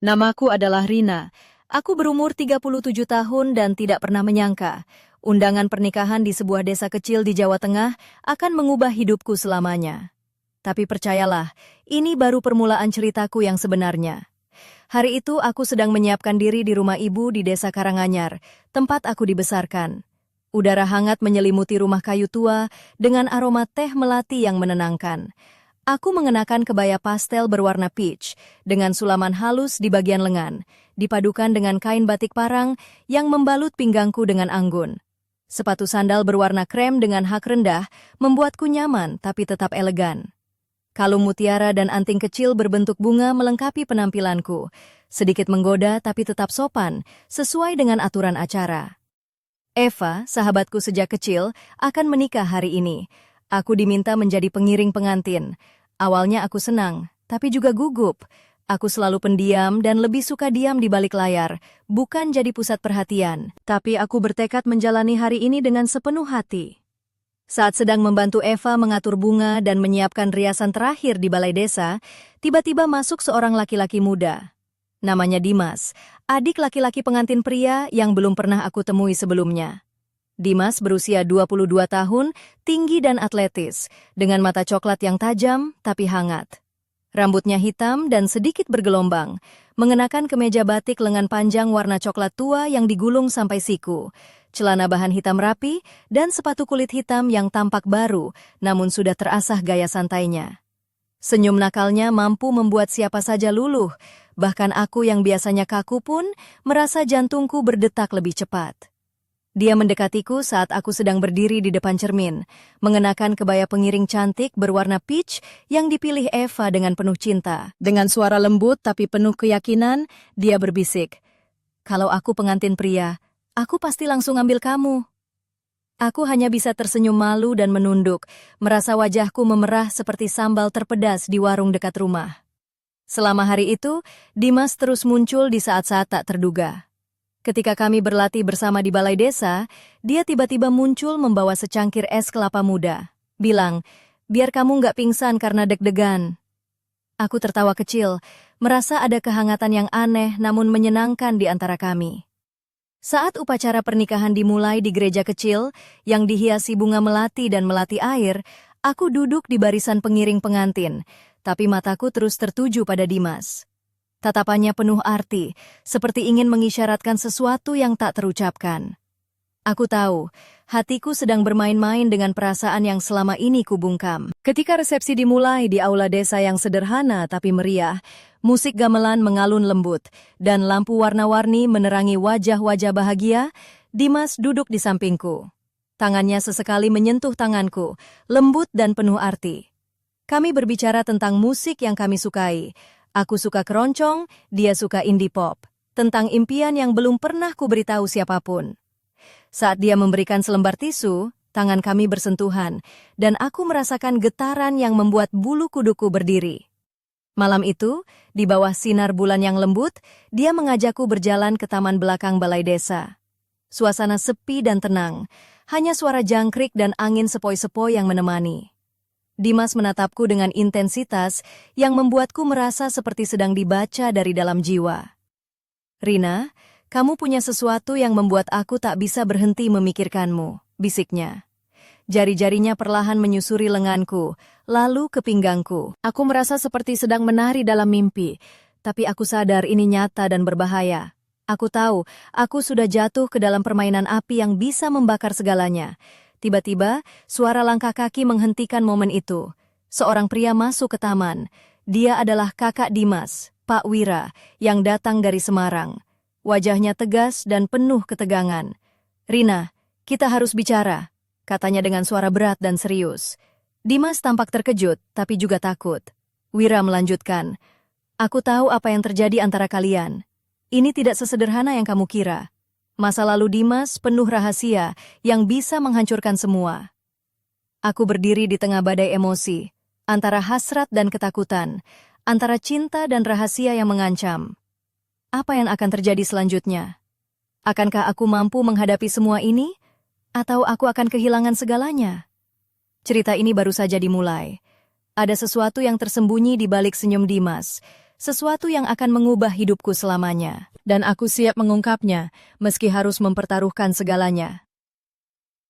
Namaku adalah Rina. Aku berumur 37 tahun dan tidak pernah menyangka undangan pernikahan di sebuah desa kecil di Jawa Tengah akan mengubah hidupku selamanya. Tapi percayalah, ini baru permulaan ceritaku yang sebenarnya. Hari itu aku sedang menyiapkan diri di rumah ibu di desa Karanganyar, tempat aku dibesarkan. Udara hangat menyelimuti rumah kayu tua dengan aroma teh melati yang menenangkan. Aku mengenakan kebaya pastel berwarna peach dengan sulaman halus di bagian lengan, dipadukan dengan kain batik parang yang membalut pinggangku dengan anggun. Sepatu sandal berwarna krem dengan hak rendah membuatku nyaman tapi tetap elegan. Kalung mutiara dan anting kecil berbentuk bunga melengkapi penampilanku, sedikit menggoda tapi tetap sopan, sesuai dengan aturan acara. Eva, sahabatku sejak kecil, akan menikah hari ini. Aku diminta menjadi pengiring pengantin. Awalnya aku senang, tapi juga gugup. Aku selalu pendiam dan lebih suka diam di balik layar, bukan jadi pusat perhatian. Tapi aku bertekad menjalani hari ini dengan sepenuh hati. Saat sedang membantu Eva mengatur bunga dan menyiapkan riasan terakhir di balai desa, tiba-tiba masuk seorang laki-laki muda. Namanya Dimas, adik laki-laki pengantin pria yang belum pernah aku temui sebelumnya. Dimas berusia 22 tahun, tinggi dan atletis, dengan mata coklat yang tajam tapi hangat. Rambutnya hitam dan sedikit bergelombang, mengenakan kemeja batik lengan panjang warna coklat tua yang digulung sampai siku, celana bahan hitam rapi, dan sepatu kulit hitam yang tampak baru, namun sudah terasah gaya santainya. Senyum nakalnya mampu membuat siapa saja luluh, bahkan aku yang biasanya kaku pun merasa jantungku berdetak lebih cepat. Dia mendekatiku saat aku sedang berdiri di depan cermin, mengenakan kebaya pengiring cantik berwarna peach yang dipilih Eva dengan penuh cinta. Dengan suara lembut tapi penuh keyakinan, dia berbisik, "Kalau aku pengantin pria, aku pasti langsung ambil kamu." Aku hanya bisa tersenyum malu dan menunduk, merasa wajahku memerah seperti sambal terpedas di warung dekat rumah. Selama hari itu, Dimas terus muncul di saat-saat tak terduga. Ketika kami berlatih bersama di balai desa, dia tiba-tiba muncul membawa secangkir es kelapa muda. Bilang, "Biar kamu nggak pingsan karena deg-degan." Aku tertawa kecil, merasa ada kehangatan yang aneh namun menyenangkan di antara kami. Saat upacara pernikahan dimulai di gereja kecil, yang dihiasi bunga melati dan melati air, aku duduk di barisan pengiring pengantin, tapi mataku terus tertuju pada Dimas. Tatapannya penuh arti, seperti ingin mengisyaratkan sesuatu yang tak terucapkan. Aku tahu, hatiku sedang bermain-main dengan perasaan yang selama ini kubungkam. Ketika resepsi dimulai di aula desa yang sederhana tapi meriah, musik gamelan mengalun lembut, dan lampu warna-warni menerangi wajah-wajah bahagia, Dimas duduk di sampingku. Tangannya sesekali menyentuh tanganku, lembut dan penuh arti. Kami berbicara tentang musik yang kami sukai. Aku suka keroncong, dia suka indie pop. Tentang impian yang belum pernah kuberitahu siapapun. Saat dia memberikan selembar tisu, tangan kami bersentuhan, dan aku merasakan getaran yang membuat bulu kuduku berdiri. Malam itu, di bawah sinar bulan yang lembut, dia mengajakku berjalan ke taman belakang balai desa. Suasana sepi dan tenang, hanya suara jangkrik dan angin sepoi-sepoi yang menemani. Dimas menatapku dengan intensitas yang membuatku merasa seperti sedang dibaca dari dalam jiwa. "Rina, kamu punya sesuatu yang membuat aku tak bisa berhenti memikirkanmu," bisiknya. Jari-jarinya perlahan menyusuri lenganku, lalu ke pinggangku. Aku merasa seperti sedang menari dalam mimpi, tapi aku sadar ini nyata dan berbahaya. Aku tahu, aku sudah jatuh ke dalam permainan api yang bisa membakar segalanya. Tiba-tiba, suara langkah kaki menghentikan momen itu. Seorang pria masuk ke taman. Dia adalah kakak Dimas, Pak Wira, yang datang dari Semarang. Wajahnya tegas dan penuh ketegangan. "Rina, kita harus bicara," katanya dengan suara berat dan serius. Dimas tampak terkejut, tapi juga takut. Wira melanjutkan, "Aku tahu apa yang terjadi antara kalian. Ini tidak sesederhana yang kamu kira. Masa lalu Dimas penuh rahasia yang bisa menghancurkan semua." Aku berdiri di tengah badai emosi, antara hasrat dan ketakutan, antara cinta dan rahasia yang mengancam. Apa yang akan terjadi selanjutnya? Akankah aku mampu menghadapi semua ini? Atau aku akan kehilangan segalanya? Cerita ini baru saja dimulai. Ada sesuatu yang tersembunyi di balik senyum Dimas, sesuatu yang akan mengubah hidupku selamanya. Dan aku siap mengungkapnya, meski harus mempertaruhkan segalanya.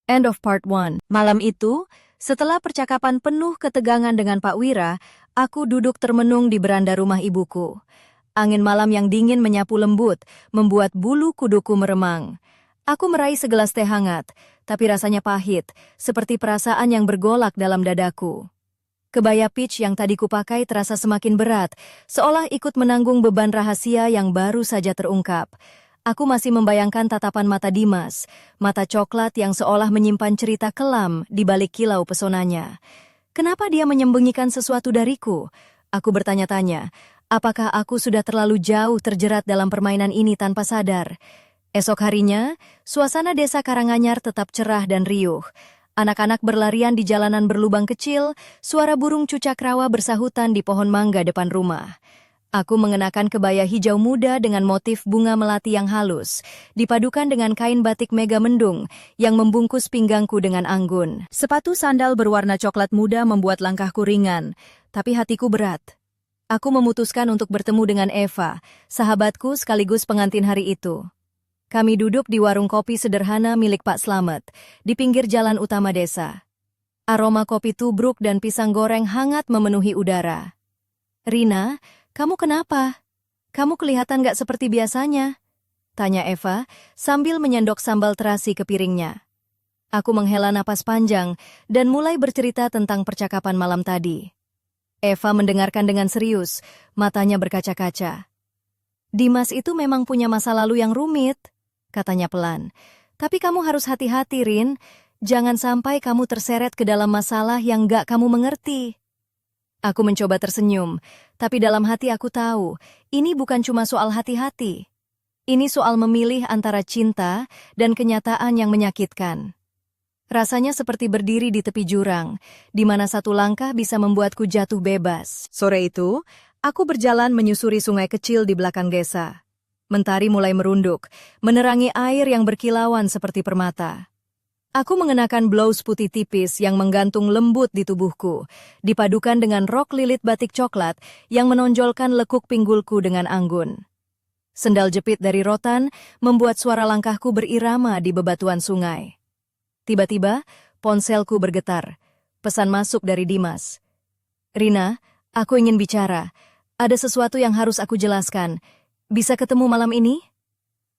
End of part 1. Malam itu, setelah percakapan penuh ketegangan dengan Pak Wira, aku duduk termenung di beranda rumah ibuku. Angin malam yang dingin menyapu lembut, membuat bulu kuduku meremang. Aku meraih segelas teh hangat, tapi rasanya pahit, seperti perasaan yang bergolak dalam dadaku. Kebaya peach yang tadi kupakai terasa semakin berat, seolah ikut menanggung beban rahasia yang baru saja terungkap. Aku masih membayangkan tatapan mata Dimas, mata coklat yang seolah menyimpan cerita kelam di balik kilau pesonanya. Kenapa dia menyembunyikan sesuatu dariku? Aku bertanya-tanya, apakah aku sudah terlalu jauh terjerat dalam permainan ini tanpa sadar? Esok harinya, suasana desa Karanganyar tetap cerah dan riuh. Anak-anak berlarian di jalanan berlubang kecil, suara burung cucak rawa bersahutan di pohon mangga depan rumah. Aku mengenakan kebaya hijau muda dengan motif bunga melati yang halus, dipadukan dengan kain batik mega mendung yang membungkus pinggangku dengan anggun. Sepatu sandal berwarna coklat muda membuat langkahku ringan, tapi hatiku berat. Aku memutuskan untuk bertemu dengan Eva, sahabatku sekaligus pengantin hari itu. Kami duduk di warung kopi sederhana milik Pak Slamet, di pinggir jalan utama desa. Aroma kopi tubruk dan pisang goreng hangat memenuhi udara. "Rina, kamu kenapa? Kamu kelihatan gak seperti biasanya?" tanya Eva, sambil menyendok sambal terasi ke piringnya. Aku menghela napas panjang dan mulai bercerita tentang percakapan malam tadi. Eva mendengarkan dengan serius, matanya berkaca-kaca. "Dimas itu memang punya masa lalu yang rumit," katanya pelan. "Tapi kamu harus hati-hati, Rin. Jangan sampai kamu terseret ke dalam masalah yang gak kamu mengerti." Aku mencoba tersenyum, tapi dalam hati aku tahu, ini bukan cuma soal hati-hati. Ini soal memilih antara cinta dan kenyataan yang menyakitkan. Rasanya seperti berdiri di tepi jurang, di mana satu langkah bisa membuatku jatuh bebas. Sore itu, aku berjalan menyusuri sungai kecil di belakang desa. Mentari mulai merunduk, menerangi air yang berkilauan seperti permata. Aku mengenakan blouse putih tipis yang menggantung lembut di tubuhku, dipadukan dengan rok lilit batik coklat yang menonjolkan lekuk pinggulku dengan anggun. Sendal jepit dari rotan membuat suara langkahku berirama di bebatuan sungai. Tiba-tiba, ponselku bergetar. Pesan masuk dari Dimas. "Rina, aku ingin bicara. Ada sesuatu yang harus aku jelaskan. Bisa ketemu malam ini?"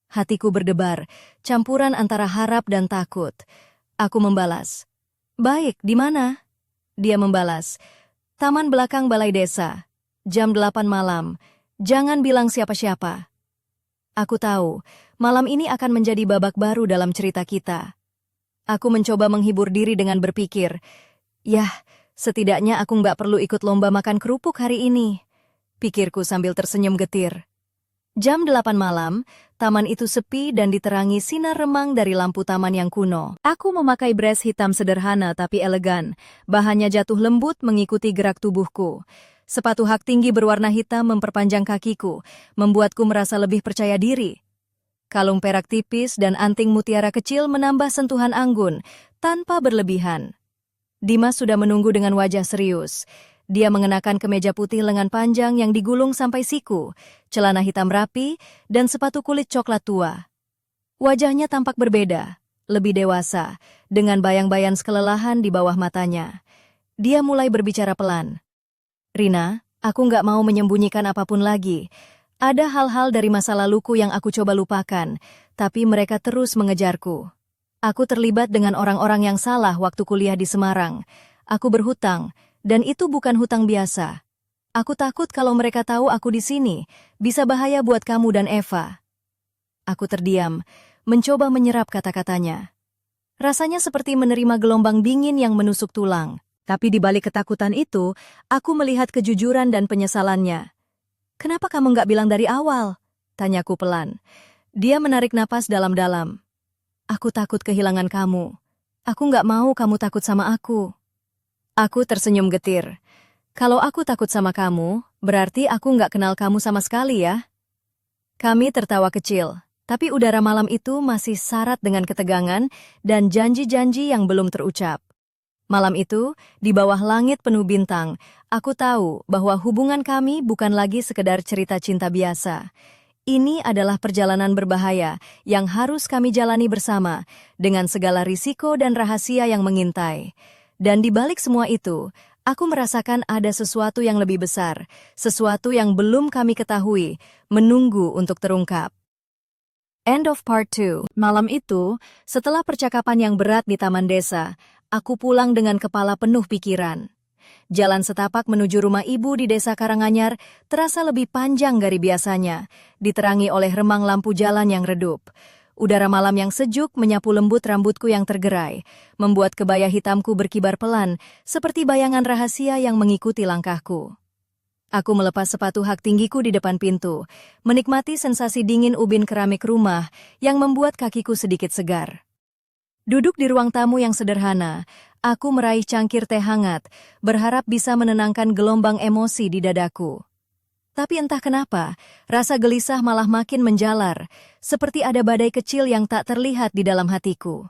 Hatiku berdebar, campuran antara harap dan takut. Aku membalas, "Baik, di mana?" Dia membalas, "Taman belakang balai desa. Jam 8 malam. Jangan bilang siapa-siapa." Aku tahu, malam ini akan menjadi babak baru dalam cerita kita. Aku mencoba menghibur diri dengan berpikir, "Yah, setidaknya aku nggak perlu ikut lomba makan kerupuk hari ini," pikirku sambil tersenyum getir. Jam 8 malam, taman itu sepi dan diterangi sinar remang dari lampu taman yang kuno. Aku memakai bres hitam sederhana tapi elegan. Bahannya jatuh lembut mengikuti gerak tubuhku. Sepatu hak tinggi berwarna hitam memperpanjang kakiku, membuatku merasa lebih percaya diri. Kalung perak tipis dan anting mutiara kecil menambah sentuhan anggun, tanpa berlebihan. Dimas sudah menunggu dengan wajah serius. Dia mengenakan kemeja putih lengan panjang yang digulung sampai siku, celana hitam rapi, dan sepatu kulit coklat tua. Wajahnya tampak berbeda, lebih dewasa, dengan bayang-bayang kelelahan di bawah matanya. Dia mulai berbicara pelan. "Rina, aku nggak mau menyembunyikan apapun lagi. Ada hal-hal dari masa laluku yang aku coba lupakan, tapi mereka terus mengejarku. Aku terlibat dengan orang-orang yang salah waktu kuliah di Semarang. Aku berhutang, dan itu bukan hutang biasa. Aku takut kalau mereka tahu aku di sini, bisa bahaya buat kamu dan Eva." Aku terdiam, mencoba menyerap kata-katanya. Rasanya seperti menerima gelombang dingin yang menusuk tulang. Tapi di balik ketakutan itu, aku melihat kejujuran dan penyesalannya. "Kenapa kamu nggak bilang dari awal?" tanyaku pelan. Dia menarik napas dalam-dalam. "Aku takut kehilangan kamu. Aku nggak mau kamu takut sama aku." Aku tersenyum getir. "Kalau aku takut sama kamu, berarti aku nggak kenal kamu sama sekali ya?" Kami tertawa kecil, tapi udara malam itu masih syarat dengan ketegangan dan janji-janji yang belum terucap. Malam itu, di bawah langit penuh bintang, aku tahu bahwa hubungan kami bukan lagi sekedar cerita cinta biasa. Ini adalah perjalanan berbahaya yang harus kami jalani bersama, dengan segala risiko dan rahasia yang mengintai. Dan di balik semua itu, aku merasakan ada sesuatu yang lebih besar, sesuatu yang belum kami ketahui, menunggu untuk terungkap. End of part 2. Malam itu, setelah percakapan yang berat di taman desa, aku pulang dengan kepala penuh pikiran. Jalan setapak menuju rumah ibu di desa Karanganyar terasa lebih panjang dari biasanya, diterangi oleh remang lampu jalan yang redup. Udara malam yang sejuk menyapu lembut rambutku yang tergerai, membuat kebaya hitamku berkibar pelan, seperti bayangan rahasia yang mengikuti langkahku. Aku melepas sepatu hak tinggiku di depan pintu, menikmati sensasi dingin ubin keramik rumah yang membuat kakiku sedikit segar. Duduk di ruang tamu yang sederhana, aku meraih cangkir teh hangat, berharap bisa menenangkan gelombang emosi di dadaku. Tapi entah kenapa, rasa gelisah malah makin menjalar, seperti ada badai kecil yang tak terlihat di dalam hatiku.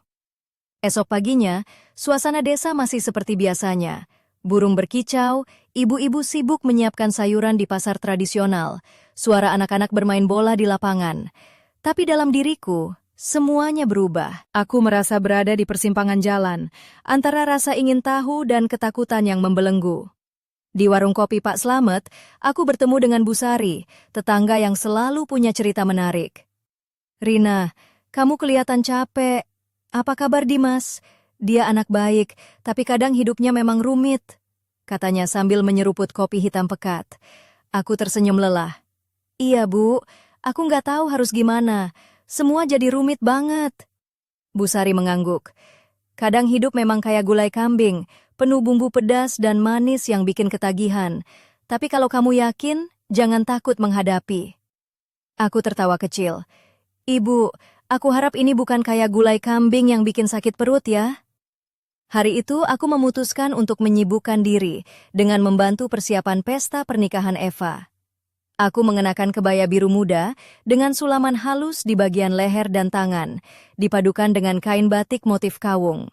Esok paginya, suasana desa masih seperti biasanya. Burung berkicau, ibu-ibu sibuk menyiapkan sayuran di pasar tradisional, suara anak-anak bermain bola di lapangan. Tapi dalam diriku, semuanya berubah. Aku merasa berada di persimpangan jalan, antara rasa ingin tahu dan ketakutan yang membelenggu. Di warung kopi Pak Slamet, aku bertemu dengan Bu Sari, tetangga yang selalu punya cerita menarik. "Rina, kamu kelihatan capek. Apa kabar Dimas? Dia anak baik, tapi kadang hidupnya memang rumit," katanya sambil menyeruput kopi hitam pekat. Aku tersenyum lelah. "Iya, Bu, aku nggak tahu harus gimana. Semua jadi rumit banget." Bu Sari mengangguk. "Kadang hidup memang kayak gulai kambing, penuh bumbu pedas dan manis yang bikin ketagihan. Tapi kalau kamu yakin, jangan takut menghadapi." Aku tertawa kecil. "Ibu, aku harap ini bukan kayak gulai kambing yang bikin sakit perut ya." Hari itu aku memutuskan untuk menyibukkan diri dengan membantu persiapan pesta pernikahan Eva. Aku mengenakan kebaya biru muda dengan sulaman halus di bagian leher dan tangan, dipadukan dengan kain batik motif kawung.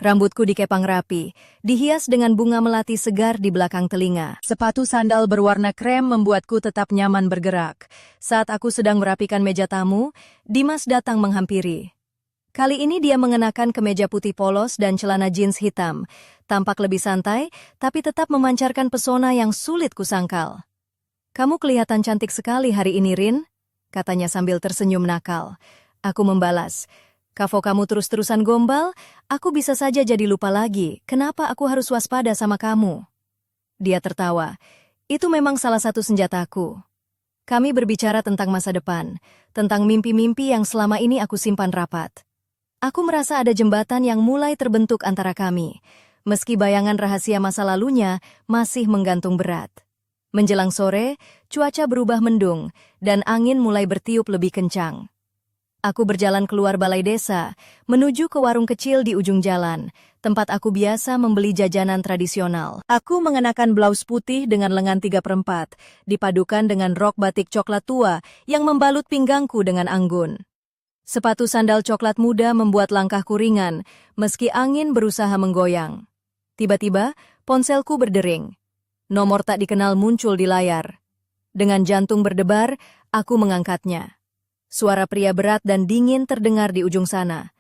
Rambutku dikepang rapi, dihias dengan bunga melati segar di belakang telinga. Sepatu sandal berwarna krem membuatku tetap nyaman bergerak. Saat aku sedang merapikan meja tamu, Dimas datang menghampiri. Kali ini dia mengenakan kemeja putih polos dan celana jeans hitam, tampak lebih santai, tapi tetap memancarkan pesona yang sulit kusangkal. "Kamu kelihatan cantik sekali hari ini, Rin," katanya sambil tersenyum nakal. Aku membalas, "Kafo kamu terus-terusan gombal, aku bisa saja jadi lupa lagi. Kenapa aku harus waspada sama kamu?" Dia tertawa. "Itu memang salah satu senjataku." Kami berbicara tentang masa depan, tentang mimpi-mimpi yang selama ini aku simpan rapat. Aku merasa ada jembatan yang mulai terbentuk antara kami, meski bayangan rahasia masa lalunya masih menggantung berat. Menjelang sore, cuaca berubah mendung, dan angin mulai bertiup lebih kencang. Aku berjalan keluar balai desa, menuju ke warung kecil di ujung jalan, tempat aku biasa membeli jajanan tradisional. Aku mengenakan blaus putih dengan lengan 3/4, dipadukan dengan rok batik coklat tua yang membalut pinggangku dengan anggun. Sepatu sandal coklat muda membuat langkahku ringan, meski angin berusaha menggoyang. Tiba-tiba, ponselku berdering. Nomor tak dikenal muncul di layar. Dengan jantung berdebar, aku mengangkatnya. Suara pria berat dan dingin terdengar di ujung sana.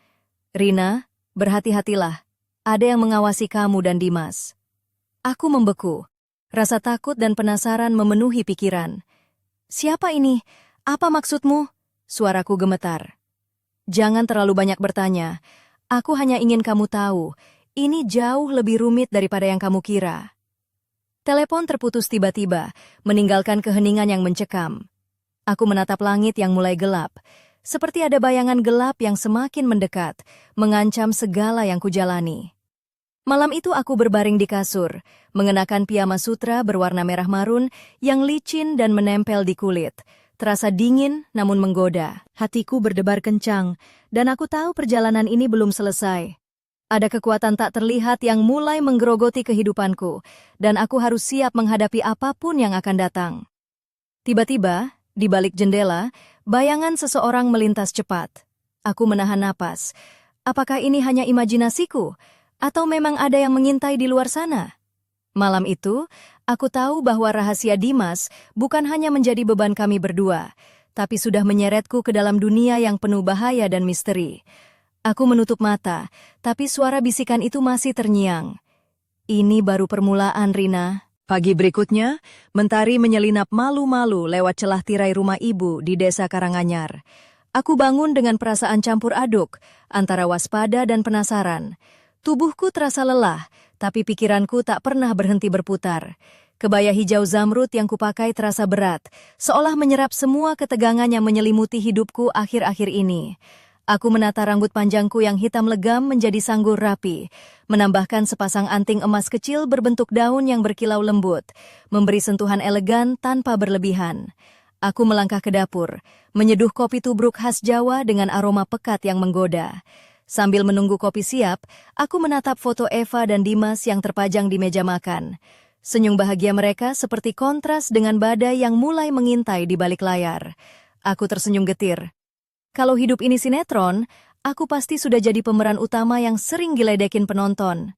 "Rina, berhati-hatilah. Ada yang mengawasi kamu dan Dimas." Aku membeku. Rasa takut dan penasaran memenuhi pikiran. "Siapa ini? Apa maksudmu?" Suaraku gemetar. "Jangan terlalu banyak bertanya. Aku hanya ingin kamu tahu, ini jauh lebih rumit daripada yang kamu kira." Telepon terputus tiba-tiba, meninggalkan keheningan yang mencekam. Aku menatap langit yang mulai gelap, seperti ada bayangan gelap yang semakin mendekat, mengancam segala yang kujalani. Malam itu aku berbaring di kasur, mengenakan piyama sutra berwarna merah marun yang licin dan menempel di kulit. Terasa dingin namun menggoda. Hatiku berdebar kencang, dan aku tahu perjalanan ini belum selesai. Ada kekuatan tak terlihat yang mulai menggerogoti kehidupanku, dan aku harus siap menghadapi apapun yang akan datang. Tiba-tiba, di balik jendela, bayangan seseorang melintas cepat. Aku menahan napas. Apakah ini hanya imajinasiku? Atau memang ada yang mengintai di luar sana? Malam itu, aku tahu bahwa rahasia Dimas bukan hanya menjadi beban kami berdua, tapi sudah menyeretku ke dalam dunia yang penuh bahaya dan misteri. Aku menutup mata, tapi suara bisikan itu masih terngiang. Ini baru permulaan, Rina. Pagi berikutnya, Mentari menyelinap malu-malu lewat celah tirai rumah ibu di desa Karanganyar. Aku bangun dengan perasaan campur aduk, antara waspada dan penasaran. Tubuhku terasa lelah, tapi pikiranku tak pernah berhenti berputar. Kebaya hijau zamrud yang kupakai terasa berat, seolah menyerap semua ketegangan yang menyelimuti hidupku akhir-akhir ini. Aku menata rambut panjangku yang hitam legam menjadi sanggur rapi, menambahkan sepasang anting emas kecil berbentuk daun yang berkilau lembut, memberi sentuhan elegan tanpa berlebihan. Aku melangkah ke dapur, menyeduh kopi tubruk khas Jawa dengan aroma pekat yang menggoda. Sambil menunggu kopi siap, aku menatap foto Eva dan Dimas yang terpajang di meja makan. Senyum bahagia mereka seperti kontras dengan badai yang mulai mengintai di balik layar. Aku tersenyum getir. Kalau hidup ini sinetron, aku pasti sudah jadi pemeran utama yang sering diledekin penonton.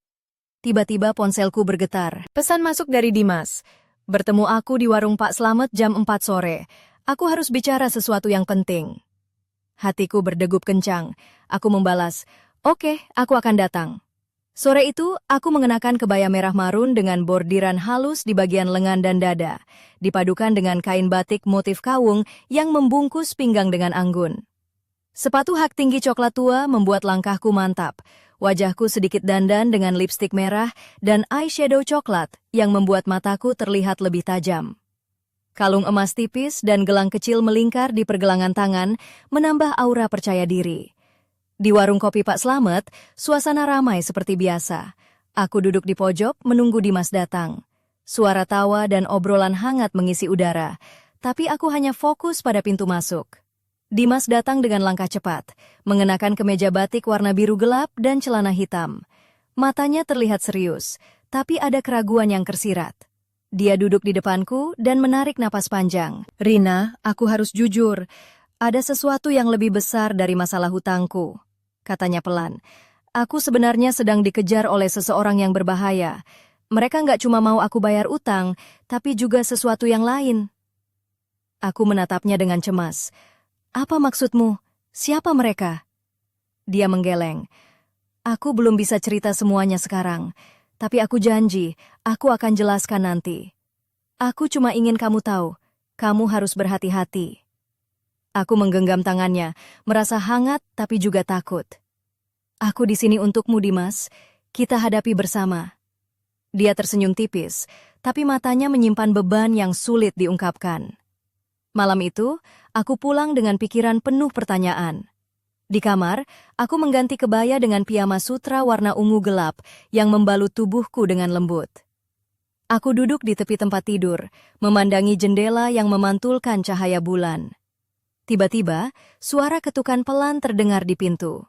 Tiba-tiba ponselku bergetar. Pesan masuk dari Dimas. Bertemu aku di warung Pak Slamet jam 4 sore. Aku harus bicara sesuatu yang penting. Hatiku berdegup kencang. Aku membalas, "Oke, aku akan datang." Sore itu, aku mengenakan kebaya merah marun dengan bordiran halus di bagian lengan dan dada, dipadukan dengan kain batik motif kawung yang membungkus pinggang dengan anggun. Sepatu hak tinggi coklat tua membuat langkahku mantap. Wajahku sedikit dandan dengan lipstik merah dan eyeshadow coklat yang membuat mataku terlihat lebih tajam. Kalung emas tipis dan gelang kecil melingkar di pergelangan tangan menambah aura percaya diri. Di warung kopi Pak Slamet, suasana ramai seperti biasa. Aku duduk di pojok menunggu Dimas datang. Suara tawa dan obrolan hangat mengisi udara, tapi aku hanya fokus pada pintu masuk. Dimas datang dengan langkah cepat, mengenakan kemeja batik warna biru gelap dan celana hitam. Matanya terlihat serius, tapi ada keraguan yang tersirat. Dia duduk di depanku dan menarik napas panjang. "Rina, aku harus jujur. Ada sesuatu yang lebih besar dari masalah hutangku," katanya pelan. "Aku sebenarnya sedang dikejar oleh seseorang yang berbahaya. Mereka nggak cuma mau aku bayar utang, tapi juga sesuatu yang lain." Aku menatapnya dengan cemas. "Apa maksudmu? Siapa mereka?" Dia menggeleng. "Aku belum bisa cerita semuanya sekarang, tapi aku janji, aku akan jelaskan nanti. Aku cuma ingin kamu tahu, kamu harus berhati-hati." Aku menggenggam tangannya, merasa hangat tapi juga takut. "Aku di sini untukmu, Dimas. Kita hadapi bersama." Dia tersenyum tipis, tapi matanya menyimpan beban yang sulit diungkapkan. Malam itu, aku pulang dengan pikiran penuh pertanyaan. Di kamar, aku mengganti kebaya dengan piyama sutra warna ungu gelap yang membalut tubuhku dengan lembut. Aku duduk di tepi tempat tidur, memandangi jendela yang memantulkan cahaya bulan. Tiba-tiba, suara ketukan pelan terdengar di pintu.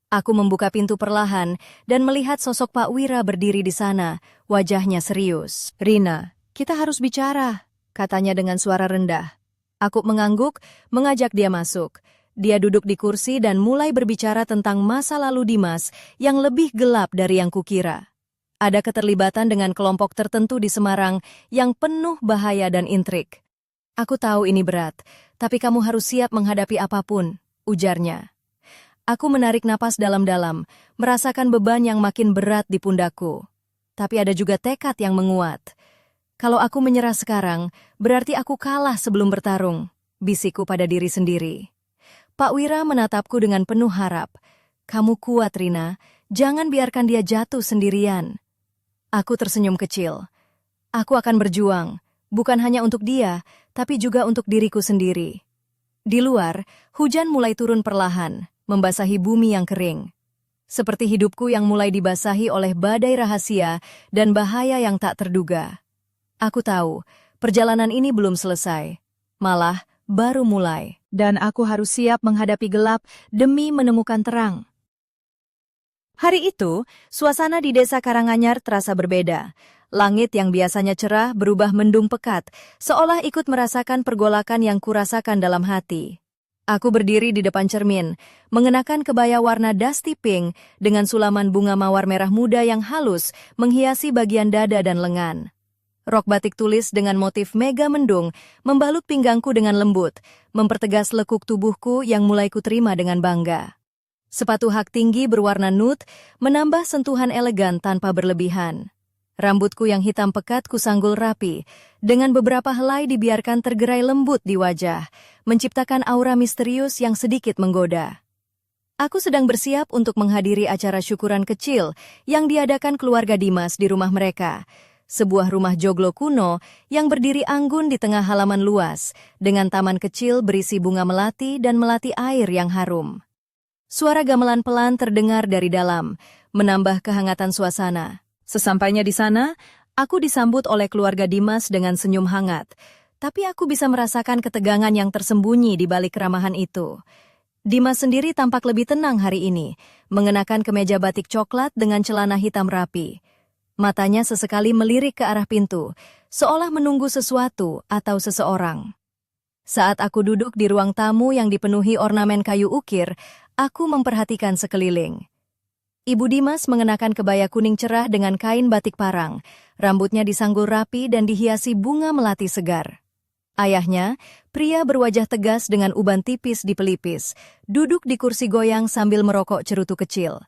Aku membuka pintu perlahan dan melihat sosok Pak Wira berdiri di sana, wajahnya serius. "Rina, kita harus bicara," katanya dengan suara rendah. Aku mengangguk, mengajak dia masuk. Dia duduk di kursi dan mulai berbicara tentang masa lalu Dimas yang lebih gelap dari yang kukira. Ada keterlibatan dengan kelompok tertentu di Semarang yang penuh bahaya dan intrik. "Aku tahu ini berat, tapi kamu harus siap menghadapi apapun," ujarnya. Aku menarik napas dalam-dalam, merasakan beban yang makin berat di pundakku. Tapi ada juga tekad yang menguat. "Kalau aku menyerah sekarang, berarti aku kalah sebelum bertarung," bisikku pada diri sendiri. Pak Wira menatapku dengan penuh harap. "Kamu kuat, Rina. Jangan biarkan dia jatuh sendirian." Aku tersenyum kecil. "Aku akan berjuang, bukan hanya untuk dia, tapi juga untuk diriku sendiri." Di luar, hujan mulai turun perlahan, membasahi bumi yang kering. Seperti hidupku yang mulai dibasahi oleh badai rahasia dan bahaya yang tak terduga. Aku tahu, perjalanan ini belum selesai. Malah, baru mulai. Dan aku harus siap menghadapi gelap demi menemukan terang. Hari itu, suasana di desa Karanganyar terasa berbeda. Langit yang biasanya cerah berubah mendung pekat, seolah ikut merasakan pergolakan yang kurasakan dalam hati. Aku berdiri di depan cermin, mengenakan kebaya warna dusty pink dengan sulaman bunga mawar merah muda yang halus menghiasi bagian dada dan lengan. Rok batik tulis dengan motif mega mendung membalut pinggangku dengan lembut, mempertegas lekuk tubuhku yang mulai kuterima dengan bangga. Sepatu hak tinggi berwarna nude menambah sentuhan elegan tanpa berlebihan. Rambutku yang hitam pekat kusanggul rapi, dengan beberapa helai dibiarkan tergerai lembut di wajah, menciptakan aura misterius yang sedikit menggoda. Aku sedang bersiap untuk menghadiri acara syukuran kecil yang diadakan keluarga Dimas di rumah mereka, sebuah rumah joglo kuno yang berdiri anggun di tengah halaman luas, dengan taman kecil berisi bunga melati dan melati air yang harum. Suara gamelan pelan terdengar dari dalam, menambah kehangatan suasana. Sesampainya di sana, aku disambut oleh keluarga Dimas dengan senyum hangat, tapi aku bisa merasakan ketegangan yang tersembunyi di balik keramahan itu. Dimas sendiri tampak lebih tenang hari ini, mengenakan kemeja batik coklat dengan celana hitam rapi. Matanya sesekali melirik ke arah pintu, seolah menunggu sesuatu atau seseorang. Saat aku duduk di ruang tamu yang dipenuhi ornamen kayu ukir, aku memperhatikan sekeliling. Ibu Dimas mengenakan kebaya kuning cerah dengan kain batik parang, rambutnya disanggul rapi dan dihiasi bunga melati segar. Ayahnya, pria berwajah tegas dengan uban tipis di pelipis, duduk di kursi goyang sambil merokok cerutu kecil.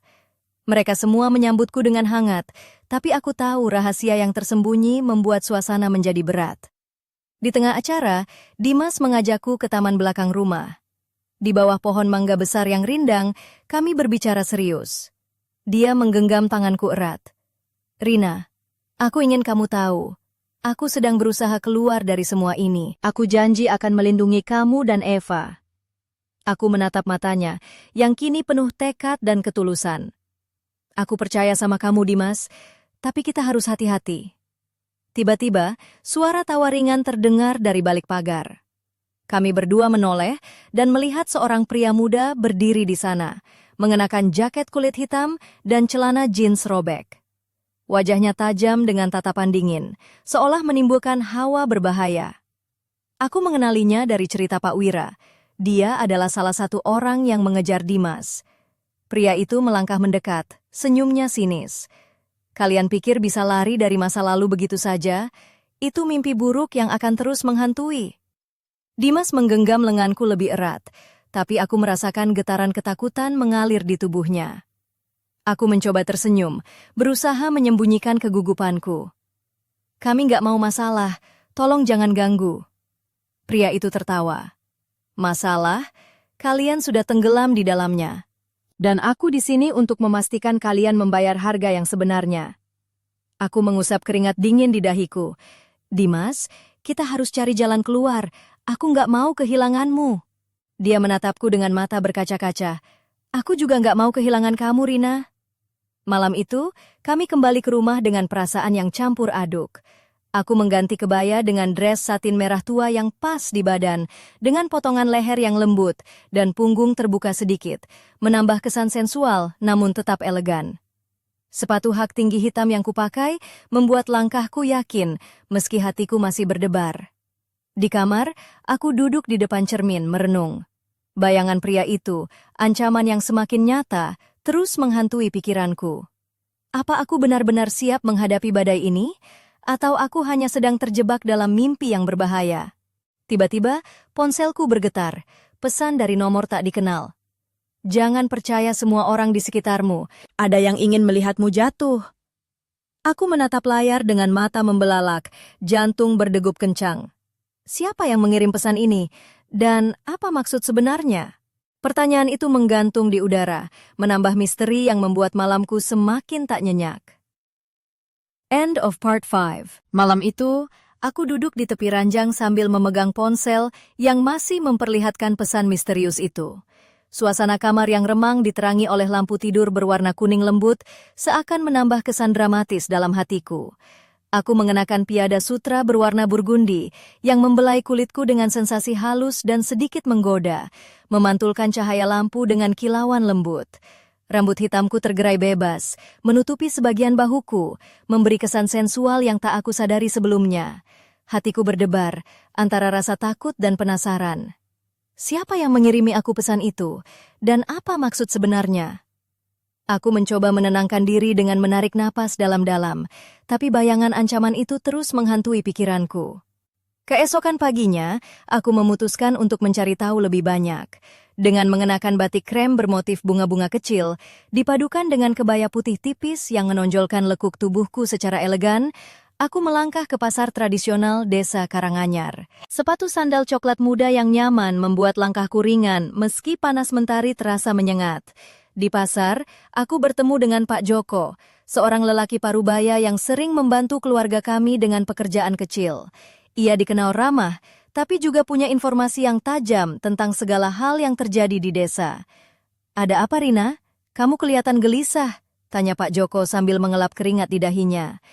Mereka semua menyambutku dengan hangat, tapi aku tahu rahasia yang tersembunyi membuat suasana menjadi berat. Di tengah acara, Dimas mengajakku ke taman belakang rumah. Di bawah pohon mangga besar yang rindang, kami berbicara serius. Dia menggenggam tanganku erat. Rina, aku ingin kamu tahu, aku sedang berusaha keluar dari semua ini. Aku janji akan melindungi kamu dan Eva. Aku menatap matanya, yang kini penuh tekad dan ketulusan. Aku percaya sama kamu, Dimas, tapi kita harus hati-hati. Tiba-tiba, suara tawa ringan terdengar dari balik pagar. Kami berdua menoleh dan melihat seorang pria muda berdiri di sana, mengenakan jaket kulit hitam dan celana jeans robek. Wajahnya tajam dengan tatapan dingin, seolah menimbulkan hawa berbahaya. Aku mengenalinya dari cerita Pak Wira. Dia adalah salah satu orang yang mengejar Dimas. Pria itu melangkah mendekat, senyumnya sinis. Kalian pikir bisa lari dari masa lalu begitu saja? Itu mimpi buruk yang akan terus menghantui. Dimas menggenggam lenganku lebih erat, tapi aku merasakan getaran ketakutan mengalir di tubuhnya. Aku mencoba tersenyum, berusaha menyembunyikan kegugupanku. Kami nggak mau masalah, tolong jangan ganggu. Pria itu tertawa. Masalah? Kalian sudah tenggelam di dalamnya. Dan aku di sini untuk memastikan kalian membayar harga yang sebenarnya. Aku mengusap keringat dingin di dahiku. Dimas, kita harus cari jalan keluar. Aku nggak mau kehilanganmu. Dia menatapku dengan mata berkaca-kaca. Aku juga nggak mau kehilangan kamu, Rina. Malam itu, kami kembali ke rumah dengan perasaan yang campur aduk. Aku mengganti kebaya dengan dress satin merah tua yang pas di badan, dengan potongan leher yang lembut dan punggung terbuka sedikit, menambah kesan sensual namun tetap elegan. Sepatu hak tinggi hitam yang kupakai membuat langkahku yakin, meski hatiku masih berdebar. Di kamar, aku duduk di depan cermin merenung. Bayangan pria itu, ancaman yang semakin nyata, terus menghantui pikiranku. Apa aku benar-benar siap menghadapi badai ini? Atau aku hanya sedang terjebak dalam mimpi yang berbahaya? Tiba-tiba, ponselku bergetar, pesan dari nomor tak dikenal. Jangan percaya semua orang di sekitarmu, ada yang ingin melihatmu jatuh. Aku menatap layar dengan mata membelalak, jantung berdegup kencang. Siapa yang mengirim pesan ini? Dan apa maksud sebenarnya? Pertanyaan itu menggantung di udara, menambah misteri yang membuat malamku semakin tak nyenyak. End of part 5. Malam itu, aku duduk di tepi ranjang sambil memegang ponsel yang masih memperlihatkan pesan misterius itu. Suasana kamar yang remang diterangi oleh lampu tidur berwarna kuning lembut, seakan menambah kesan dramatis dalam hatiku. Aku mengenakan piada sutra berwarna burgundi yang membelai kulitku dengan sensasi halus dan sedikit menggoda, memantulkan cahaya lampu dengan kilauan lembut. Rambut hitamku tergerai bebas, menutupi sebagian bahuku, memberi kesan sensual yang tak aku sadari sebelumnya. Hatiku berdebar antara rasa takut dan penasaran. Siapa yang mengirimi aku pesan itu? Dan apa maksud sebenarnya? Aku mencoba menenangkan diri dengan menarik napas dalam-dalam, tapi bayangan ancaman itu terus menghantui pikiranku. Keesokan paginya, aku memutuskan untuk mencari tahu lebih banyak. Dengan mengenakan batik krem bermotif bunga-bunga kecil, dipadukan dengan kebaya putih tipis yang menonjolkan lekuk tubuhku secara elegan, aku melangkah ke pasar tradisional Desa Karanganyar. Sepatu sandal coklat muda yang nyaman membuat langkahku ringan meski panas mentari terasa menyengat. Di pasar, aku bertemu dengan Pak Joko, seorang lelaki parubaya yang sering membantu keluarga kami dengan pekerjaan kecil. Ia dikenal ramah, tapi juga punya informasi yang tajam tentang segala hal yang terjadi di desa. "Ada apa, Rina? Kamu kelihatan gelisah," tanya Pak Joko sambil mengelap keringat di dahinya.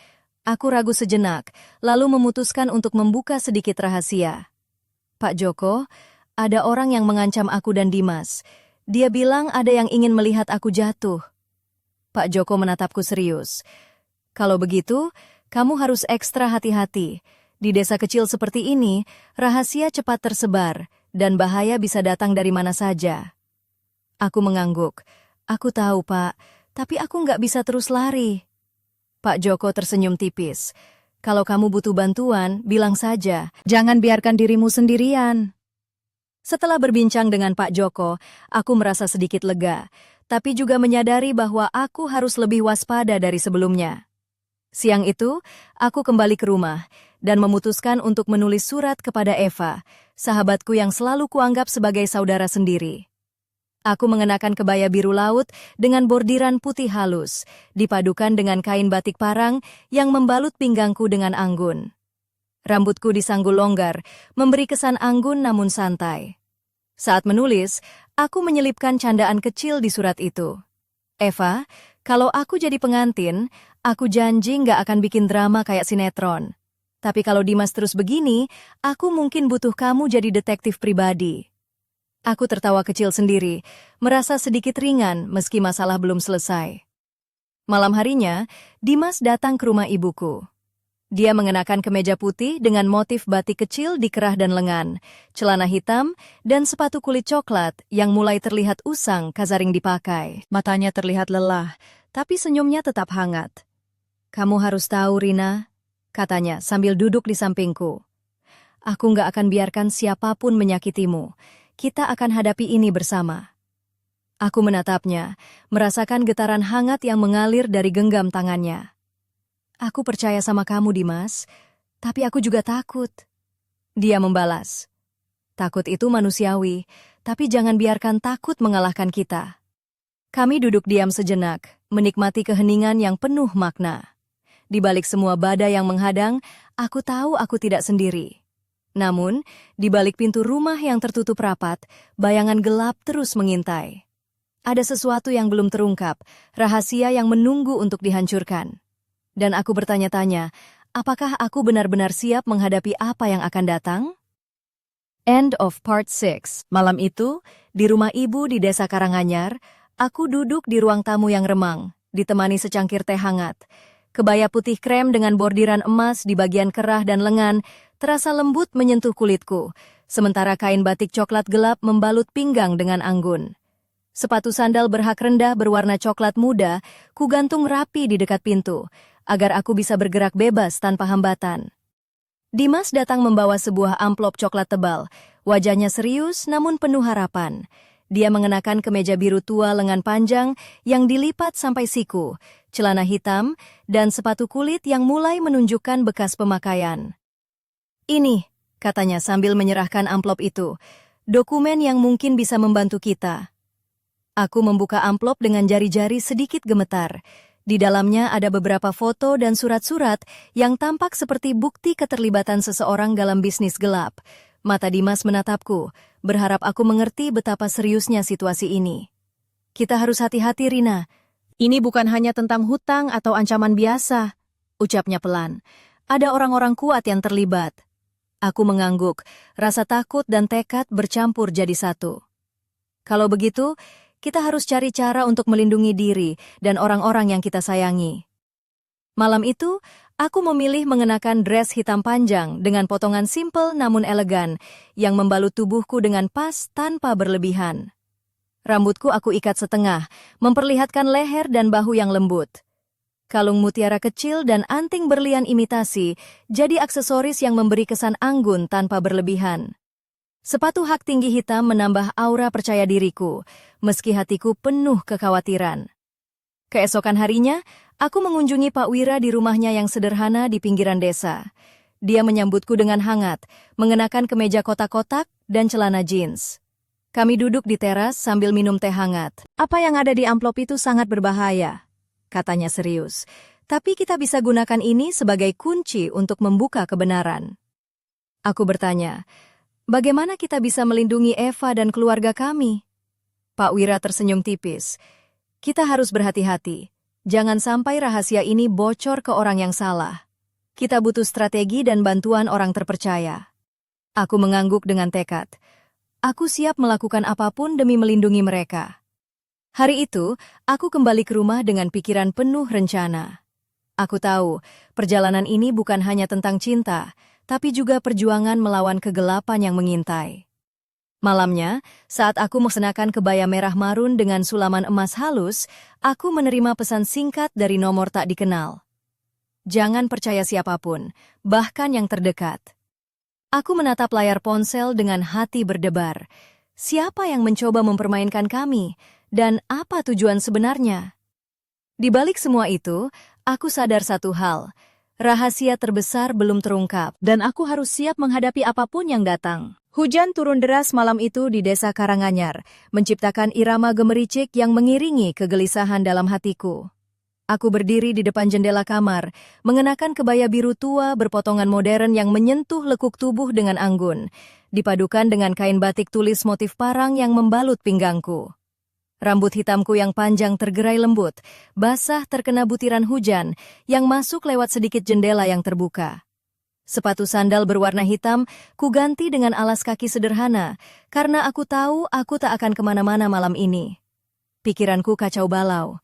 Aku ragu sejenak, lalu memutuskan untuk membuka sedikit rahasia. "Pak Joko, ada orang yang mengancam aku dan Dimas. Dia bilang ada yang ingin melihat aku jatuh." Pak Joko menatapku serius. "Kalau begitu, kamu harus ekstra hati-hati. Di desa kecil seperti ini, rahasia cepat tersebar, dan bahaya bisa datang dari mana saja." Aku mengangguk. "Aku tahu, Pak, tapi aku nggak bisa terus lari." Pak Joko tersenyum tipis. "Kalau kamu butuh bantuan, bilang saja. Jangan biarkan dirimu sendirian." Setelah berbincang dengan Pak Joko, aku merasa sedikit lega, tapi juga menyadari bahwa aku harus lebih waspada dari sebelumnya. Siang itu, aku kembali ke rumah dan memutuskan untuk menulis surat kepada Eva, sahabatku yang selalu kuanggap sebagai saudara sendiri. Aku mengenakan kebaya biru laut dengan bordiran putih halus, dipadukan dengan kain batik parang yang membalut pinggangku dengan anggun. Rambutku disanggul longgar, memberi kesan anggun namun santai. Saat menulis, aku menyelipkan candaan kecil di surat itu. "Eva, kalau aku jadi pengantin, aku janji nggak akan bikin drama kayak sinetron. Tapi kalau Dimas terus begini, aku mungkin butuh kamu jadi detektif pribadi." Aku tertawa kecil sendiri, merasa sedikit ringan meski masalah belum selesai. Malam harinya, Dimas datang ke rumah ibuku. Dia mengenakan kemeja putih dengan motif batik kecil di kerah dan lengan, celana hitam, dan sepatu kulit coklat yang mulai terlihat usang kazaring dipakai. Matanya terlihat lelah, tapi senyumnya tetap hangat. "Kamu harus tahu, Rina," katanya sambil duduk di sampingku. "Aku nggak akan biarkan siapapun menyakitimu. Kita akan hadapi ini bersama." Aku menatapnya, merasakan getaran hangat yang mengalir dari genggam tangannya. "Aku percaya sama kamu, Dimas, tapi aku juga takut." Dia membalas, "Takut itu manusiawi, tapi jangan biarkan takut mengalahkan kita." Kami duduk diam sejenak, menikmati keheningan yang penuh makna. Di balik semua badai yang menghadang, aku tahu aku tidak sendiri. Namun, di balik pintu rumah yang tertutup rapat, bayangan gelap terus mengintai. Ada sesuatu yang belum terungkap, rahasia yang menunggu untuk dihancurkan. Dan aku bertanya-tanya, apakah aku benar-benar siap menghadapi apa yang akan datang? End of part 6. Malam itu, di rumah ibu di Desa Karanganyar, aku duduk di ruang tamu yang remang, ditemani secangkir teh hangat. Kebaya putih krem dengan bordiran emas di bagian kerah dan lengan terasa lembut menyentuh kulitku, sementara kain batik coklat gelap membalut pinggang dengan anggun. Sepatu sandal berhak rendah berwarna coklat muda kugantung rapi di dekat pintu, agar aku bisa bergerak bebas tanpa hambatan. Dimas datang membawa sebuah amplop coklat tebal, wajahnya serius namun penuh harapan. Dia mengenakan kemeja biru tua lengan panjang yang dilipat sampai siku, celana hitam, dan sepatu kulit yang mulai menunjukkan bekas pemakaian. "Ini," katanya sambil menyerahkan amplop itu, "dokumen yang mungkin bisa membantu kita." Aku membuka amplop dengan jari-jari sedikit gemetar. Di dalamnya ada beberapa foto dan surat-surat yang tampak seperti bukti keterlibatan seseorang dalam bisnis gelap. Mata Dimas menatapku, berharap aku mengerti betapa seriusnya situasi ini. "Kita harus hati-hati, Rina. Ini bukan hanya tentang hutang atau ancaman biasa," ucapnya pelan. "Ada orang-orang kuat yang terlibat." Aku mengangguk, rasa takut dan tekad bercampur jadi satu. "Kalau begitu, kita harus cari cara untuk melindungi diri dan orang-orang yang kita sayangi." Malam itu, Aku memilih mengenakan dress hitam panjang dengan potongan simpel namun elegan yang membalut tubuhku dengan pas tanpa berlebihan. Rambutku aku ikat setengah, memperlihatkan leher dan bahu yang lembut. Kalung mutiara kecil dan anting berlian imitasi jadi aksesoris yang memberi kesan anggun tanpa berlebihan. Sepatu hak tinggi hitam menambah aura percaya diriku, meski hatiku penuh kekhawatiran. Keesokan harinya, aku mengunjungi Pak Wira di rumahnya yang sederhana di pinggiran desa. Dia menyambutku dengan hangat, mengenakan kemeja kotak-kotak dan celana jeans. Kami duduk di teras sambil minum teh hangat. Apa yang ada di amplop itu sangat berbahaya, katanya serius. Tapi kita bisa gunakan ini sebagai kunci untuk membuka kebenaran. Aku bertanya, bagaimana kita bisa melindungi Eva dan keluarga kami? Pak Wira tersenyum tipis. Kita harus berhati-hati. Jangan sampai rahasia ini bocor ke orang yang salah. Kita butuh strategi dan bantuan orang terpercaya. Aku mengangguk dengan tekad. Aku siap melakukan apapun demi melindungi mereka. Hari itu, aku kembali ke rumah dengan pikiran penuh rencana. Aku tahu, perjalanan ini bukan hanya tentang cinta, tapi juga perjuangan melawan kegelapan yang mengintai. Malamnya, saat aku mengenakan kebaya merah marun dengan sulaman emas halus, aku menerima pesan singkat dari nomor tak dikenal. Jangan percaya siapapun, bahkan yang terdekat. Aku menatap layar ponsel dengan hati berdebar. Siapa yang mencoba mempermainkan kami, dan apa tujuan sebenarnya? Di balik semua itu, aku sadar satu hal. Rahasia terbesar belum terungkap, dan aku harus siap menghadapi apapun yang datang. Hujan turun deras malam itu di desa Karanganyar, menciptakan irama gemericik yang mengiringi kegelisahan dalam hatiku. Aku berdiri di depan jendela kamar, mengenakan kebaya biru tua berpotongan modern yang menyentuh lekuk tubuh dengan anggun, dipadukan dengan kain batik tulis motif parang yang membalut pinggangku. Rambut hitamku yang panjang tergerai lembut, basah terkena butiran hujan yang masuk lewat sedikit jendela yang terbuka. Sepatu sandal berwarna hitam kuganti dengan alas kaki sederhana, karena aku tahu aku tak akan kemana-mana malam ini. Pikiranku kacau balau.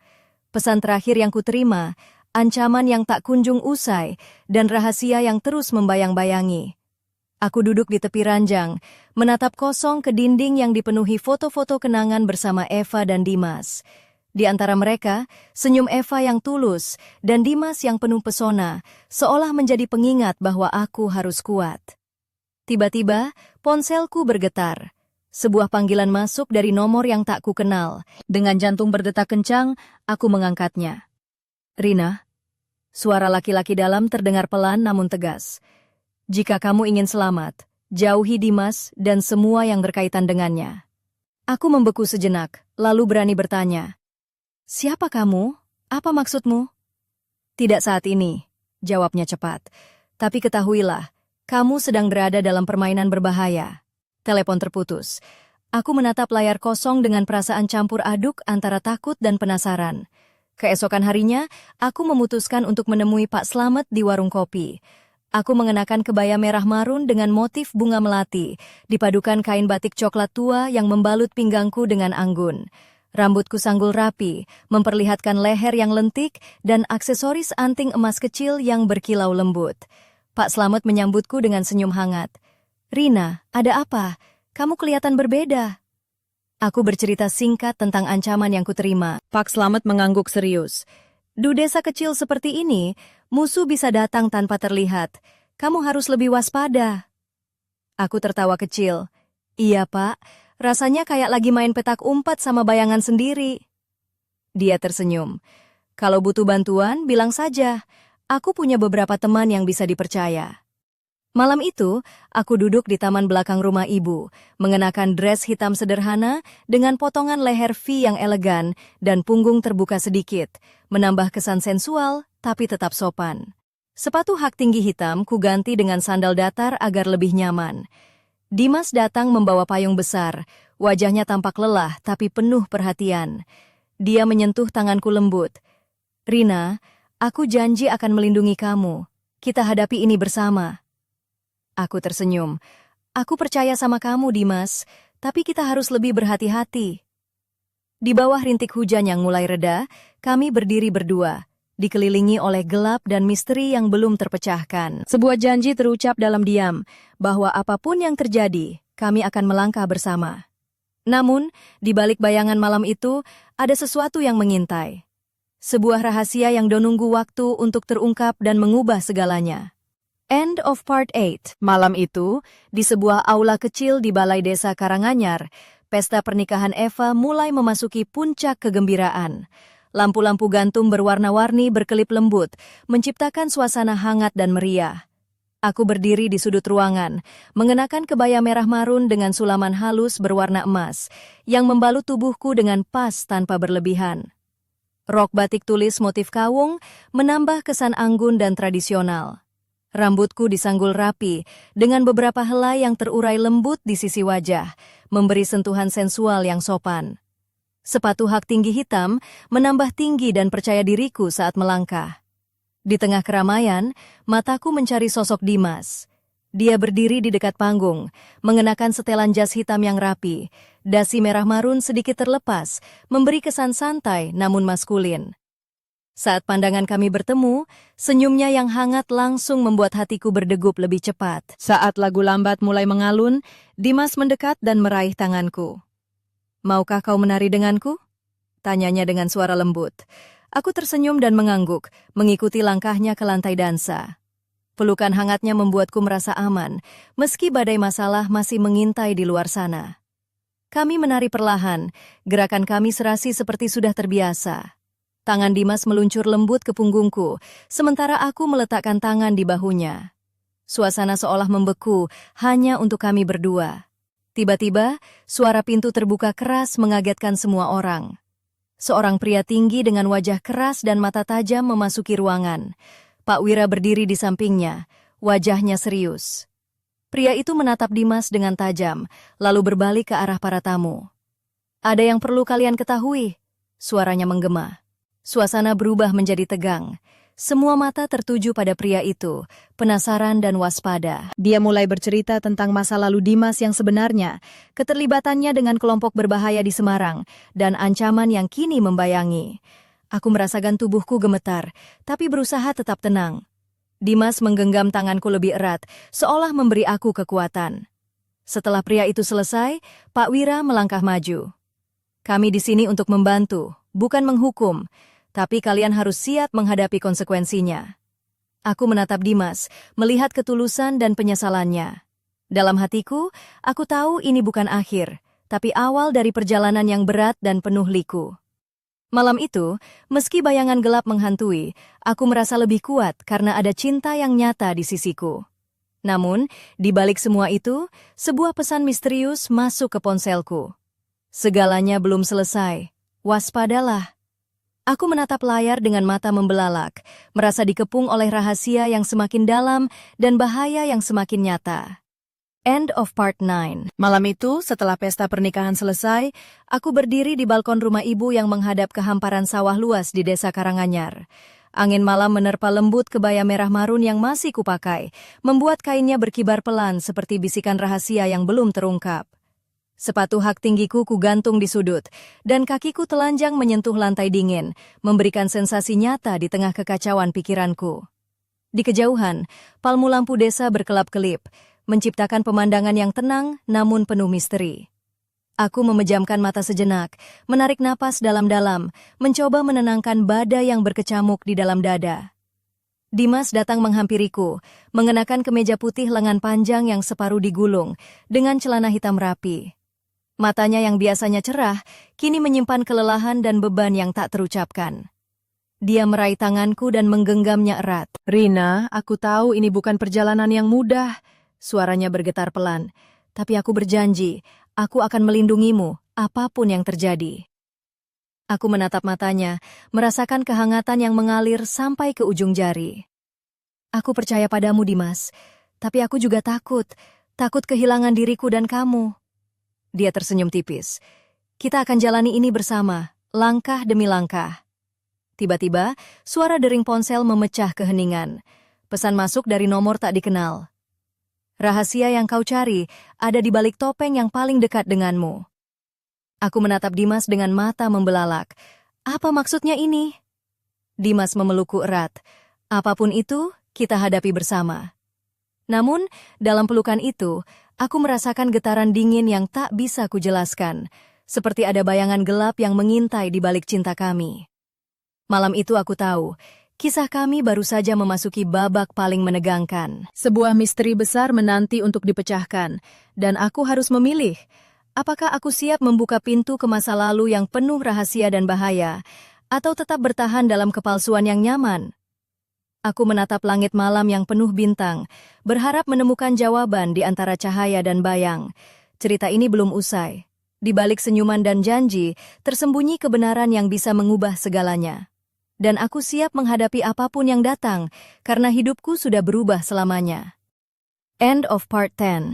Pesan terakhir yang kuterima, ancaman yang tak kunjung usai, dan rahasia yang terus membayang-bayangi. Aku duduk di tepi ranjang, menatap kosong ke dinding yang dipenuhi foto-foto kenangan bersama Eva dan Dimas. Di antara mereka, senyum Eva yang tulus dan Dimas yang penuh pesona, seolah menjadi pengingat bahwa aku harus kuat. Tiba-tiba, ponselku bergetar. Sebuah panggilan masuk dari nomor yang tak kukenal. Dengan jantung berdetak kencang, aku mengangkatnya. Rina, suara laki-laki dalam terdengar pelan namun tegas. Jika kamu ingin selamat, jauhi Dimas dan semua yang berkaitan dengannya. Aku membeku sejenak, lalu berani bertanya. Siapa kamu? Apa maksudmu? Tidak saat ini, jawabnya cepat. Tapi ketahuilah, kamu sedang berada dalam permainan berbahaya. Telepon terputus. Aku menatap layar kosong dengan perasaan campur aduk antara takut dan penasaran. Keesokan harinya, aku memutuskan untuk menemui Pak Slamet di warung kopi. Aku mengenakan kebaya merah marun dengan motif bunga melati, dipadukan kain batik coklat tua yang membalut pinggangku dengan anggun. Rambutku sanggul rapi, memperlihatkan leher yang lentik dan aksesoris anting emas kecil yang berkilau lembut. Pak Slamet menyambutku dengan senyum hangat. Rina, ada apa? Kamu kelihatan berbeda. Aku bercerita singkat tentang ancaman yang kuterima. Pak Slamet mengangguk serius. Di desa kecil seperti ini, musuh bisa datang tanpa terlihat. Kamu harus lebih waspada. Aku tertawa kecil. Iya, Pak. Rasanya kayak lagi main petak umpet sama bayangan sendiri. Dia tersenyum. Kalau butuh bantuan, bilang saja. Aku punya beberapa teman yang bisa dipercaya. Malam itu, aku duduk di taman belakang rumah ibu, mengenakan dress hitam sederhana dengan potongan leher V yang elegan dan punggung terbuka sedikit, menambah kesan sensual tapi tetap sopan. Sepatu hak tinggi hitam kuganti dengan sandal datar agar lebih nyaman. Dimas datang membawa payung besar, wajahnya tampak lelah tapi penuh perhatian. Dia menyentuh tanganku lembut. Rina, aku janji akan melindungi kamu. Kita hadapi ini bersama. Aku tersenyum. Aku percaya sama kamu, Dimas, tapi kita harus lebih berhati-hati. Di bawah rintik hujan yang mulai reda, kami berdiri berdua. dikelilingi oleh gelap dan misteri yang belum terpecahkan. Sebuah janji terucap dalam diam, bahwa apapun yang terjadi, kami akan melangkah bersama. Namun, di balik bayangan malam itu, ada sesuatu yang mengintai. Sebuah rahasia yang menunggu waktu untuk terungkap dan mengubah segalanya. End of Part 8. Malam itu, di sebuah aula kecil di Balai Desa Karanganyar, pesta pernikahan Eva mulai memasuki puncak kegembiraan. Lampu-lampu gantung berwarna-warni berkelip lembut, menciptakan suasana hangat dan meriah. Aku berdiri di sudut ruangan, mengenakan kebaya merah marun dengan sulaman halus berwarna emas, yang membalut tubuhku dengan pas tanpa berlebihan. Rok batik tulis motif kawung menambah kesan anggun dan tradisional. Rambutku disanggul rapi, dengan beberapa helai yang terurai lembut di sisi wajah, memberi sentuhan sensual yang sopan. Sepatu hak tinggi hitam menambah tinggi dan percaya diriku saat melangkah. Di tengah keramaian, mataku mencari sosok Dimas. Dia berdiri di dekat panggung, mengenakan setelan jas hitam yang rapi, dasi merah marun sedikit terlepas, memberi kesan santai namun maskulin. Saat pandangan kami bertemu, senyumnya yang hangat langsung membuat hatiku berdegup lebih cepat. Saat lagu lambat mulai mengalun, Dimas mendekat dan meraih tanganku. "Maukah kau menari denganku?" Tanyanya dengan suara lembut. Aku tersenyum dan mengangguk, mengikuti langkahnya ke lantai dansa. Pelukan hangatnya membuatku merasa aman, meski badai masalah masih mengintai di luar sana. Kami menari perlahan, gerakan kami serasi seperti sudah terbiasa. Tangan Dimas meluncur lembut ke punggungku, sementara aku meletakkan tangan di bahunya. Suasana seolah membeku, hanya untuk kami berdua. Tiba-tiba, suara pintu terbuka keras mengagetkan semua orang. Seorang pria tinggi dengan wajah keras dan mata tajam memasuki ruangan. Pak Wira berdiri di sampingnya, wajahnya serius. Pria itu menatap Dimas dengan tajam, lalu berbalik ke arah para tamu. "Ada yang perlu kalian ketahui," suaranya menggema. Suasana berubah menjadi tegang. Semua mata tertuju pada pria itu, penasaran dan waspada. Dia mulai bercerita tentang masa lalu Dimas yang sebenarnya, keterlibatannya dengan kelompok berbahaya di Semarang, dan ancaman yang kini membayangi. Aku merasakan tubuhku gemetar, tapi berusaha tetap tenang. Dimas menggenggam tanganku lebih erat, seolah memberi aku kekuatan. Setelah pria itu selesai, Pak Wira melangkah maju. "Kami di sini untuk membantu, bukan menghukum. Tapi kalian harus siap menghadapi konsekuensinya." Aku menatap Dimas, melihat ketulusan dan penyesalannya. Dalam hatiku, aku tahu ini bukan akhir, tapi awal dari perjalanan yang berat dan penuh liku. Malam itu, meski bayangan gelap menghantui, aku merasa lebih kuat karena ada cinta yang nyata di sisiku. Namun, di balik semua itu, sebuah pesan misterius masuk ke ponselku. "Segalanya belum selesai. Waspadalah." Aku menatap layar dengan mata membelalak, merasa dikepung oleh rahasia yang semakin dalam dan bahaya yang semakin nyata. End of Part 9. Malam itu, setelah pesta pernikahan selesai, aku berdiri di balkon rumah ibu yang menghadap ke hamparan sawah luas di Desa Karanganyar. Angin malam menerpa lembut kebaya merah marun yang masih kupakai, membuat kainnya berkibar pelan seperti bisikan rahasia yang belum terungkap. Sepatu hak tinggiku kugantung di sudut, dan kakiku telanjang menyentuh lantai dingin, memberikan sensasi nyata di tengah kekacauan pikiranku. Di kejauhan, palmu lampu desa berkelap-kelip, menciptakan pemandangan yang tenang namun penuh misteri. Aku memejamkan mata sejenak, menarik napas dalam-dalam, mencoba menenangkan badai yang berkecamuk di dalam dada. Dimas datang menghampiriku, mengenakan kemeja putih lengan panjang yang separuh digulung, dengan celana hitam rapi. Matanya yang biasanya cerah, kini menyimpan kelelahan dan beban yang tak terucapkan. Dia meraih tanganku dan menggenggamnya erat. "Rina, aku tahu ini bukan perjalanan yang mudah." Suaranya bergetar pelan. "Tapi aku berjanji, aku akan melindungimu, apapun yang terjadi." Aku menatap matanya, merasakan kehangatan yang mengalir sampai ke ujung jari. "Aku percaya padamu, Dimas, tapi aku juga takut kehilangan diriku dan kamu." Dia tersenyum tipis. "Kita akan jalani ini bersama, langkah demi langkah." Tiba-tiba, suara dering ponsel memecah keheningan. Pesan masuk dari nomor tak dikenal. "Rahasia yang kau cari ada di balik topeng yang paling dekat denganmu." Aku menatap Dimas dengan mata membelalak. Apa maksudnya ini? Dimas memelukku erat. Apapun itu, kita hadapi bersama. Namun, dalam pelukan itu, aku merasakan getaran dingin yang tak bisa kujelaskan, seperti ada bayangan gelap yang mengintai di balik cinta kami. Malam itu aku tahu, kisah kami baru saja memasuki babak paling menegangkan. Sebuah misteri besar menanti untuk dipecahkan, dan aku harus memilih, apakah aku siap membuka pintu ke masa lalu yang penuh rahasia dan bahaya, atau tetap bertahan dalam kepalsuan yang nyaman. Aku menatap langit malam yang penuh bintang, berharap menemukan jawaban di antara cahaya dan bayang. Cerita ini belum usai. Di balik senyuman dan janji, tersembunyi kebenaran yang bisa mengubah segalanya. Dan aku siap menghadapi apapun yang datang, karena hidupku sudah berubah selamanya. End of Part 10.